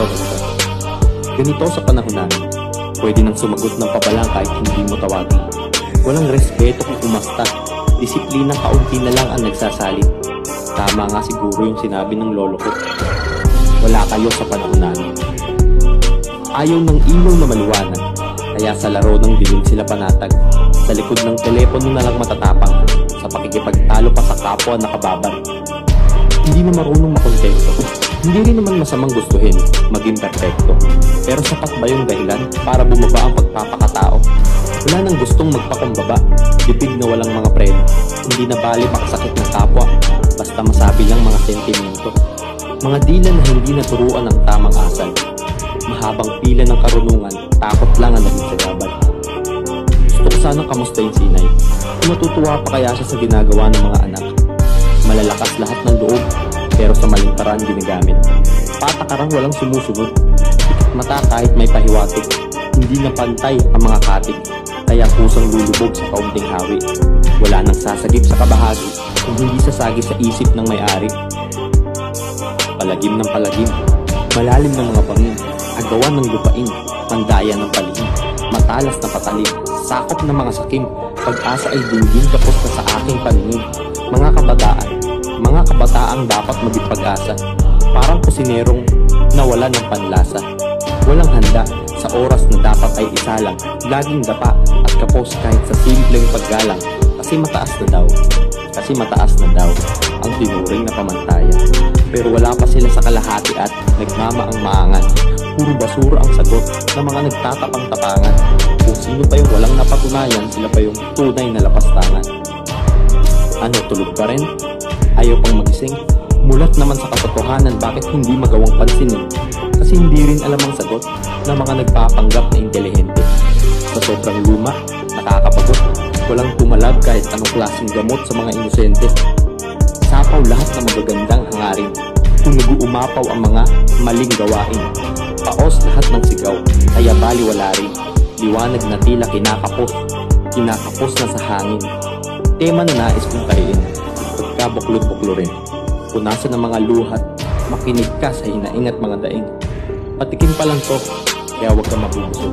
Ito, doktor. Ganito sa panahon namin, pwede nang sumagot ng pabalang kahit hindi mo tawagin. Walang respeto kung umasta. Disiplina kaunti na lang ang nagsasalit. Tama nga siguro yung sinabi ng lolo ko. Wala kayo sa panahon namin. Ayaw ng ilaw na maliwanag, kaya sa laro ng dilim sila panatag. Sa likod ng telepono na lang matatapang, sa pakikipagtalo pa sa kapwa nakababad. Hindi na marunong makontento. Hindi rin naman masamang gustuhin maging perfecto. Pero sapat ba yung dahilan para bumaba ang pagpapakatao? Wala nang gustong magpakumbaba, bibig na walang mga preno. Hindi na bali pakasakit ng kapwa, basta masabi lang mga sentimento. Mga dila na hindi naturuan ng tamang asal. Mahabang pila ng karunungan, takot lang ang naging sagabal. Gusto ko sanang kamustahin si Inay. Kung natutuwa pa kaya siya sa ginagawa ng mga anak. Malalakas lahat ng loob, pero sa maling paraan ginagamit. Patakarang walang sumusunod. Mata kahit may pahiwatig. Hindi na pantay ang mga katig, kaya kusang lulubog sa kaunting hawi. Wala nang sasagip sa kabahagi, kung hindi sasagi sa isip ng may-ari. Palagim ng palagim, malalim ng mga bangin, agawan ng lupain, pandaya ng palihim, matalas na patalim, sakop ng mga sakim, pag-asa ay dinggin kapos na sa aking paningin. Mga kabataang dapat maging pag-asa, parang kusinerong nawala ng panlasa. Walang handa sa oras na dapat ay isalang, laging dapa at kapos kahit sa simpleng paggalang. Kasi mataas na daw ang tinuring na pamantayan. Pero wala pa sila sa kalahati at nagmamaang maangan. Puro basura ang sagot ng mga nagtatapang-tapangan. Kung sino pa yung walang napatunayan, sila pa yung tunay na lapastangan. Ano, tulog pa rin? Ayaw pang magising? Mulat naman sa katotohanan, bakit hindi magawang pansinin? Kasi hindi rin alam ang sagot ng mga nagpapanggap na intelihente. Sa sobrang luma, nakakapagod. Walang tumalab kahit anong klaseng gamot sa mga inosente. Sapaw lahat ng magagandang hangarin. Kung nag-uumapaw ang mga maling gawain. Paos lahat ng sigaw, kaya baliwala rin. Liwanag na tila kinakapos na sa hangin. Tema na nais kong kariin, pagkabuklod-buklo rin. Punasan ng mga luhat, makinig ka sa hinaing at mga daing. Patikim pa lang to, kaya huwag kang mabubusog.